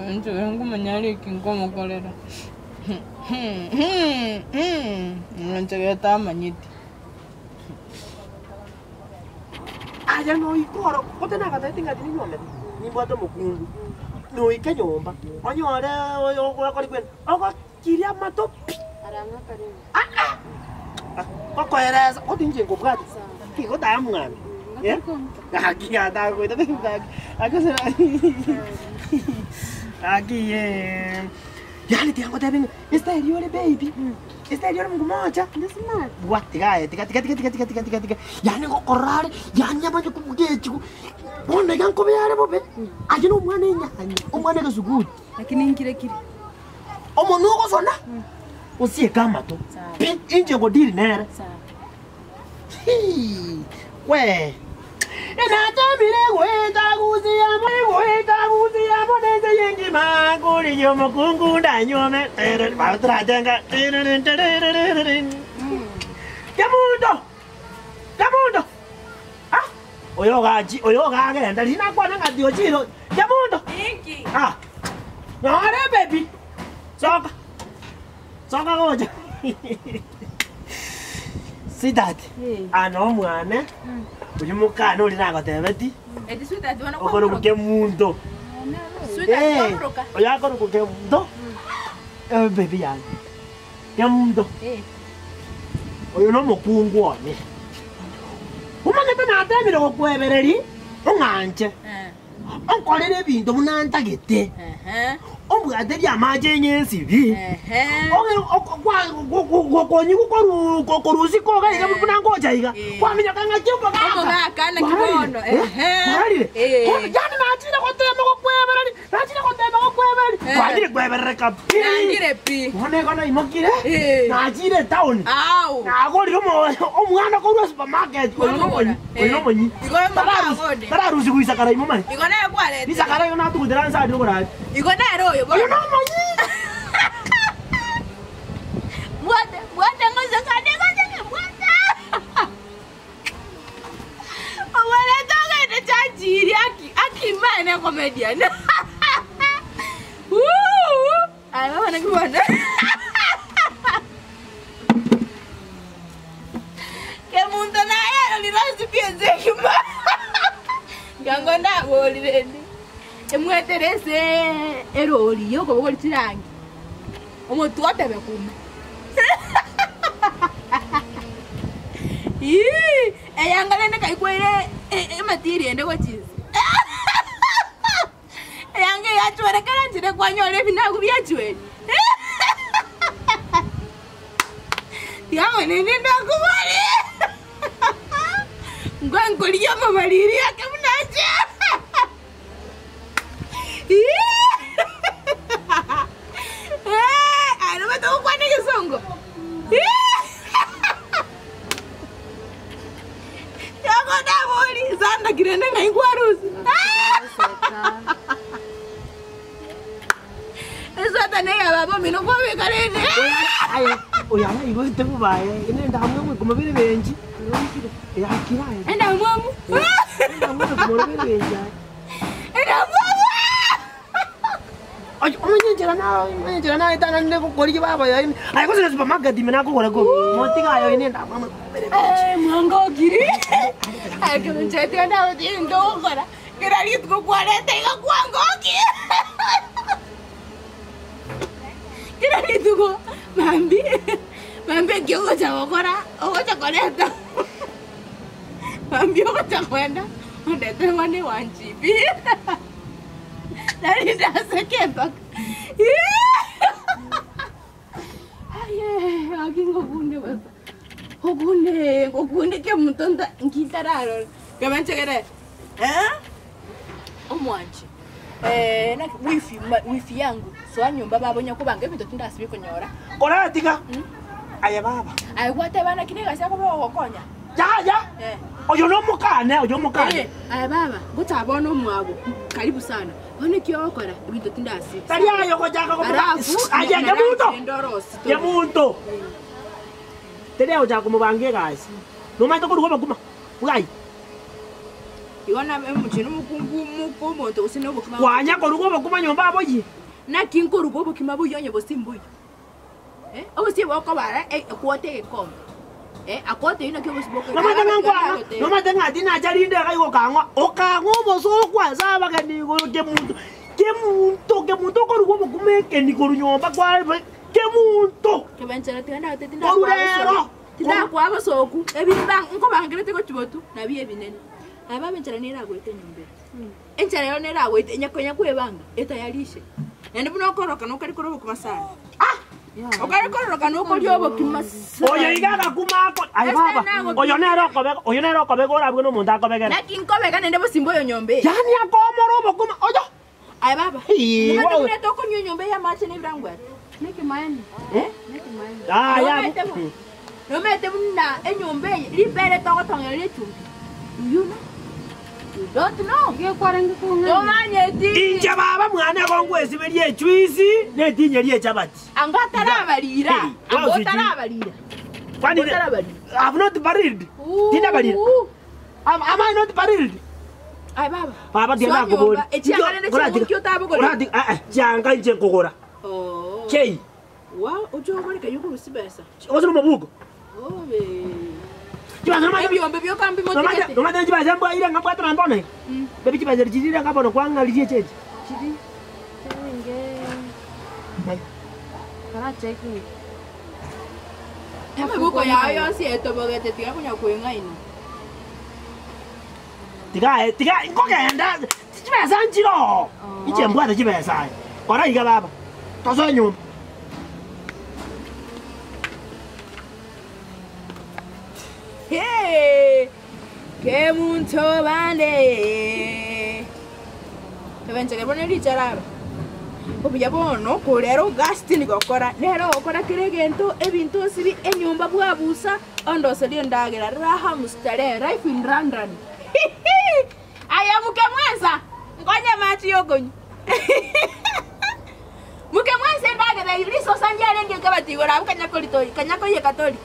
Nje yangu manyali kingomo kolera. Nchegeta manyiti. Aya no ikoro, kote na kata tinga tini nyombe. Ni bwato mukungu. No ikanyomba. Onyore okori kwen. Oko kiria mato. Aranga karimu. Koko ereza, koti nje ngobwati. Kiko ta mwana. Eh? Aki ada ko ita tinga. Akasema. Aquí ya le tengo también esta heriore baby. Esta heriore mgumoja. Ndasima. Buat tiga. Ya ne ko korare, ya nya ba ku mugeji. Bonde kan ko beare bobe. Aje no mwana nya. Omwana ka sugudi. Lakini nkire kire. Omo no ko sona. Usie kama to. Inje ko diri nere. Sawa. We. Enatamire weta kuzia moneze yengi maguri yomo kungunda nyome batra janga Jamundo ah oyo ga genda lina kwana ngadio chiro Jamundo Iki. ah nore baby soka goja sidati ano mwana uyu mukana uri nagotebeti Edi suita tuana kwa. okoro kuke mundo Suita kwa. oya akoro kuke mundo baby yangu ya mundo oyo no mukungu one umanyete natemire gukwebereri ung'anje onkorere ebinto munantagete ombwateria amache nyesibi gokonyi gokorusi kogaiga munangochaiga kwamenya kang'achiuko gaka kibono kwarire yani nachire gotema gokwebereri kwagire kweberere kapi Nangire pi. onekona imokire nachire town Au. nagorire omwana korwa supermarket oyonomonyi tararusi kuisakara imomani Igona ya kwale. isakara yo natugutera nsadi okorari Igona ya royo. oyonomonyi Buate ngoze kade buate. Awale toga ite chajiri aki mane comedian. Ay wana kibono. Ke mundo na yero lirazi pienze kima. Gangonda boli rendi. Emweterese eroli yoko bokoli tirangi. Omuntu atebe kuma. Eyangala kaikwere matiri ende kwachizi. Eyange yachwere kana njire kwanyole binagu byachwere. Yawe nini ndakubali. Ngwankoli ya mamaliri yake munaje. Ano ba to kwane kisongo? Yako da boli sana kirende ngai kwarusi. Esa tanega babo mino kwa bekarene. oya igo tebu bae ine ndamwe mwe kumabire benji ya kiraye Enda mwamu. ndamwe kumabire benji Enda mwamu. oye omenjera na itana nde kokori baba ya ay ko se supermarket mina ko gora ko motiga yo ine ndamwe kumabire Mwango giri. Ay que me chete anda ndo gora. Kira lit ko 40 ga kwango ki. Kira lit ko mambi kyo cha gora. O cha koreta. Mambi o cha kwenda. Ndete mane wanchibi. Dari dasa kempak. Aye, agingo bunde basa. Ogunde ke mutonda nkitararo. Kamanchegere. Omwanchi. Na wifi yangu. So anyumba babonya kubanga ebintu tindasibi konyora. kora tika aya baba Ai kwate bana kinega sya kuba okonya. ya oyo no mukane Ai baba, gutabona omwabo. Karibu sana. Bone kyokora ebintu tindasibi. tari ayo ko jaka ko Arafu. aya ya muntu tere oja kumubange guys no maito ko rugo kuma ugai Iwana mchino mukumbu muntu usino bukima. Wanya korugo bakuma nyomba aboyi. Na kinko rugo bukima buyonye bosimbuyi. Obusi boko bara ekwote ekom. Akote ino kyo bosiboko. Mama tenga dina jarinde kayo kangwa. Okangwa boso kwaza bagani go kemuntu korugo bakume kenikuru nyomba kwa kemuntu. Kebenchera tigana tetinda kwa. Tinda kwa basoku. Ebibang nko bangere tego chibotu na biye binene. Aba benchera nira gwete nyombe. Enchera yo nira gwete nyakonya kwebanga etayalishe. Nende buno koroka no kari korobo kumasana. Okari koroka no kori obo kumasana. Oyo igaga kumako. Ai baba. Oyo nero kobe gora bwo no muntu akobegera. Na kinkobe ga nende bosimbo yo nyombe. Yani akomoro obo kuma. Oyo. Ai baba. Wow. Ni to konyo nyombe ya mache ni brangwa. Niki maeni. Niki maeni. Ah ya. No mete muna enyombe libere to tonyo letumbi. You know? You don't know. Nge kwarengi kunga. Yo manyeti. Inje baba mwana kongo esibeli echwisi netinye lie chabati. Angatara balira. Angatara balira. Kwani I've not buried. Tinda balira. Am I not buried? Ai baba. Baba dia na kobori. Kuradi. Janga nje kokora. Oh. Kei. Wow, ojo bari kayuko rusibesa. Ozo mabugo. Oh be. Kiba ngama Ebyombe byo kambi motikete. No mata jiba jambo ira ngapata na ndone. Bebi kiba zirjira ngabono kwanga liye cheje. Chidi. Nge. Kara cheki. Buko ya yo si etobogete tiga kunya kuenga ino. Tiga ngokenda. Chibesa njiro. Ije mbwata chibesa. Kora iga baba. Tozo nyumba. Hey, que mucho vale. Te venche que poner icharaba. Obya bono kolero gasti ni gokora. Lero okora kiregento ebintu sibi enyumba bwabusa ondo seli ndagera raha mustare life in randan. Aya muke mwanza. Ngonya machi yogonyo. Muke mwanza ndagera iliso sanjare ngekabati gora kanyakoli kanyako ye katoli.